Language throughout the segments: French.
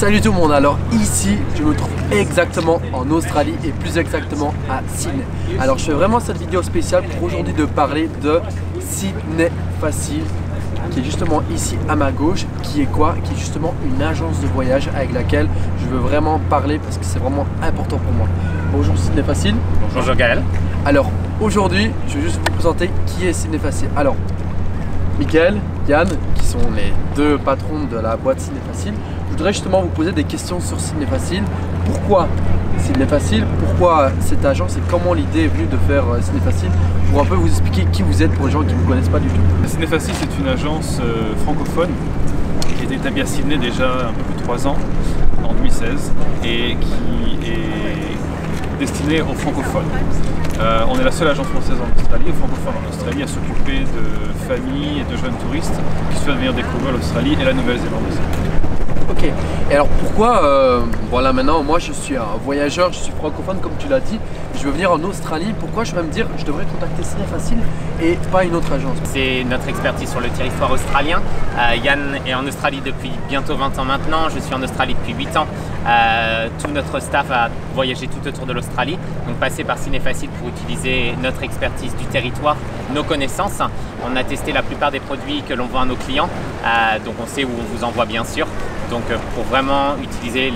Salut tout le monde, alors ici je me trouve exactement en Australie et plus exactement à Sydney. Alors je fais vraiment cette vidéo spéciale pour aujourd'hui de parler de Sydney Facile, qui est justement ici à ma gauche, qui est quoi? Qui est justement une agence de voyage avec laquelle je veux vraiment parler parce que c'est vraiment important pour moi. Bonjour Sydney Facile. Bonjour Gaël. Alors aujourd'hui je vais juste vous présenter qui est Sydney Facile. Alors Michael, Yann, qui sont les deux patrons de la boîte Sydney Facile, je voudrais justement vous poser des questions sur Sydney Facile. Pourquoi Sydney Facile? Pourquoi cette agence et comment l'idée est venue de faire Sydney Facile? Pour un peu vous expliquer qui vous êtes pour les gens qui ne vous connaissent pas du tout. Sydney Facile, c'est une agence francophone qui est établie à Sydney déjà un peu plus de 3 ans, en 2016, et qui est destinée aux francophones. On est la seule agence française en Australie, aux francophones en Australie, à s'occuper de familles et de jeunes touristes qui souhaitent venir découvrir l'Australie et la Nouvelle-Zélande aussi. Ok, et alors pourquoi, voilà maintenant moi je suis un voyageur, je suis francophone comme tu l'as dit, je veux venir en Australie, pourquoi je vais me dire je devrais contacter Sydney Facile et pas une autre agence? C'est notre expertise sur le territoire australien. Yann est en Australie depuis bientôt 20 ans maintenant, je suis en Australie depuis 8 ans. Tout notre staff a voyagé tout autour de l'Australie, donc passer par Sydney Facile pour utiliser notre expertise du territoire, nos connaissances. On a testé la plupart des produits que l'on vend à nos clients, donc on sait où on vous envoie bien sûr. Donc pour vraiment utiliser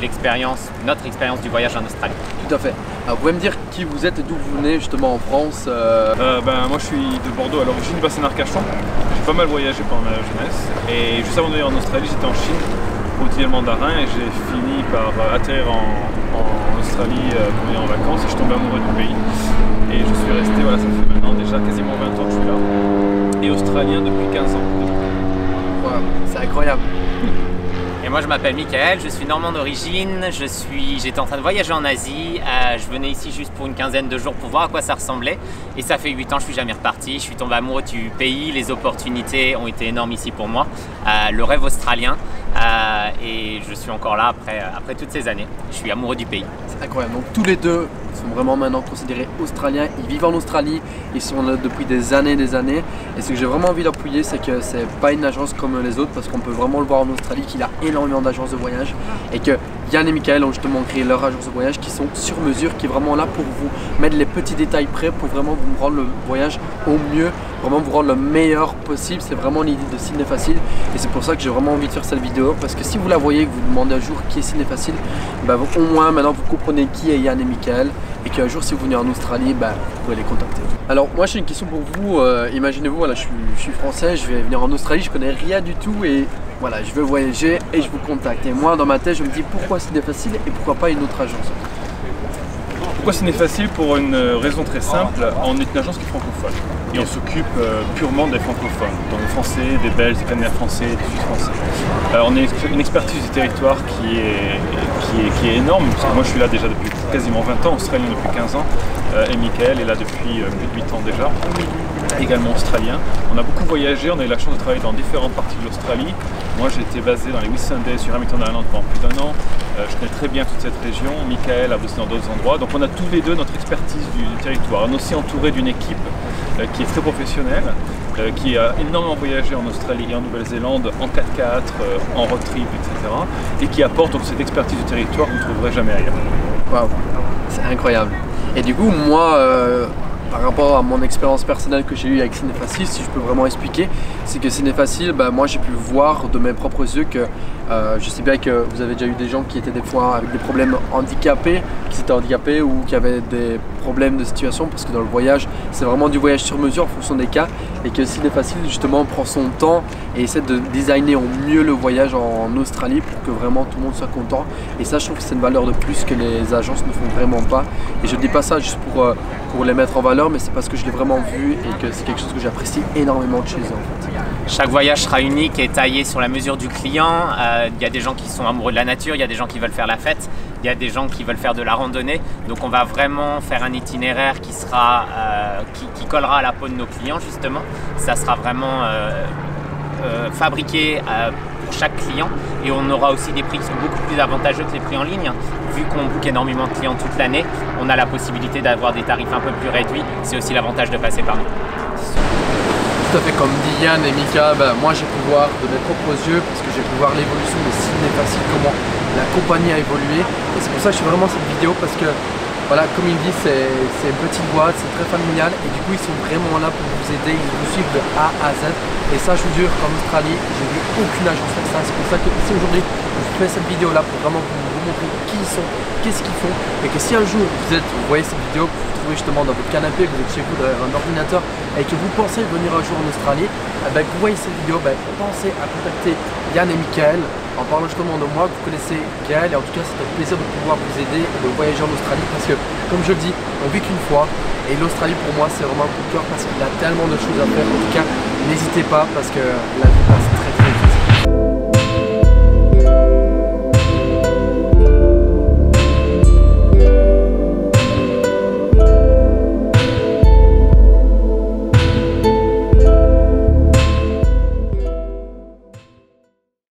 notre expérience du voyage en Australie. Tout à fait. Alors, vous pouvez me dire qui vous êtes et d'où vous venez justement en France? Moi je suis de Bordeaux, à l'origine bassin d'Arcachon. J'ai pas mal voyagé pendant ma jeunesse et juste avant d'aller en Australie, j'étais en Chine pour étudier le mandarin et j'ai fini par atterrir en Australie pour venir en vacances et je suis tombé amoureux du pays. Et je suis resté, voilà, ça fait maintenant déjà quasiment 20 ans que je suis là et australien depuis 15 ans. Wow, c'est incroyable. Et moi je m'appelle Michael, je suis normand d'origine, j'étais en train de voyager en Asie, je venais ici juste pour une quinzaine de jours pour voir à quoi ça ressemblait et ça fait 8 ans que je suis jamais reparti, je suis tombé amoureux du pays, les opportunités ont été énormes ici pour moi, le rêve australien et je suis encore là après toutes ces années, je suis amoureux du pays. C'est incroyable, donc tous les deux sont vraiment maintenant considérés australiens, ils vivent en Australie, ils sont là depuis des années et ce que j'ai vraiment envie d'appuyer c'est que c'est pas une agence comme les autres parce qu'on peut vraiment le voir en Australie qu'il a énormément d'agences de voyage et que Yann et Michael ont justement créé leur agence de voyage qui sont sur mesure, qui est vraiment là pour vous mettre les petits détails prêts pour vraiment vous rendre le voyage au mieux, vraiment vous rendre le meilleur possible. C'est vraiment l'idée de Sydney Facile et c'est pour ça que j'ai vraiment envie de faire cette vidéo parce que si vous la voyez, que vous demandez un jour qui est Sydney Facile, au moins maintenant vous comprenez qui est Yann et Michael et qu'un jour si vous venez en Australie, vous pouvez les contacter. Alors moi j'ai une question pour vous, imaginez-vous, voilà, je suis français, je vais venir en Australie, je connais rien du tout et voilà, je veux voyager et je vous contacte. Et moi dans ma tête je me dis pourquoi Sydney Facile et pourquoi pas une autre agence? Pourquoi Sydney Facile? Pour une raison très simple, on est une agence qui est francophone et on s'occupe purement des francophones, donc des Français, des Belges, des Canadiens français, des Suisses français. On a une expertise du territoire qui est énorme, parce que moi je suis là déjà depuis quasiment 20 ans, australien depuis 15 ans, et Michael est là depuis plus de 8 ans déjà, également australien. On a beaucoup voyagé, on a eu la chance de travailler dans différentes parties de l'Australie. Moi j'ai été basé dans les Whitsundays sur Hamilton Island pendant plus d'1 an, je connais très bien toute cette région, Michael a bossé dans d'autres endroits, donc on a tous les deux notre expertise du territoire. On est aussi entouré d'une équipe qui est très professionnelle, qui a énormément voyagé en Australie et en Nouvelle-Zélande en 4x4, en road trip, etc. et qui apporte donc cette expertise du territoire que vous ne trouverez jamais ailleurs. Waouh, c'est incroyable. Et du coup moi par rapport à mon expérience personnelle que j'ai eue avec Sydney Facile, si je peux vraiment expliquer, c'est que Sydney Facile, moi j'ai pu voir de mes propres yeux que je sais bien que vous avez déjà eu des gens qui étaient des fois avec des problèmes handicapés, qui s'étaient handicapés ou qui avaient des problèmes de situation parce que dans le voyage, c'est vraiment du voyage sur mesure en fonction des cas et que Sydney Facile justement prend son temps et essaie de designer au mieux le voyage en Australie pour que vraiment tout le monde soit content et ça je trouve que c'est une valeur de plus que les agences ne font vraiment pas et je dis pas ça juste pour les mettre en valeur mais c'est parce que je l'ai vraiment vu et que c'est quelque chose que j'apprécie énormément de chez eux en fait. Chaque voyage sera unique et taillé sur la mesure du client. Il y a des gens qui sont amoureux de la nature, il y a des gens qui veulent faire la fête, il y a des gens qui veulent faire de la randonnée. Donc on va vraiment faire un itinéraire qui collera à la peau de nos clients justement. Ça sera vraiment fabriqué pour chaque client et on aura aussi des prix qui sont beaucoup plus avantageux que les prix en ligne. Vu qu'on book énormément de clients toute l'année, on a la possibilité d'avoir des tarifs un peu plus réduits. C'est aussi l'avantage de passer par nous. Tout à fait, comme dit Yann et Mika, moi j'ai pu voir de mes propres yeux parce que j'ai pu voir l'évolution de Sydney Facile, comment la compagnie a évolué. Et c'est pour ça que je fais vraiment cette vidéo, parce que voilà, comme il dit, c'est une petite boîte, c'est très familial, et du coup ils sont vraiment là pour vous aider, ils vous suivent de A à Z. Et ça, je vous jure qu'en Australie, j'ai vu aucune agence faire ça. C'est pour ça que ici aujourd'hui, je fais cette vidéo là pour vraiment vous montrer qui ils sont, qu'est-ce qu'ils font, et que si un jour vous voyez cette vidéo, que vous trouvez justement dans votre canapé, que vous êtes chez vous derrière un ordinateur et que vous pensez venir un jour en Australie, que vous voyez cette vidéo, pensez à contacter Yann et Michael en parlant justement de moi, que vous connaissez Gaël, et en tout cas c'est un plaisir de pouvoir vous aider et de voyager en Australie, parce que comme je le dis, on vit qu'une fois, et l'Australie pour moi c'est vraiment un coup de cœur parce qu'il y a tellement de choses à faire. En tout cas n'hésitez pas, parce que la vie passe très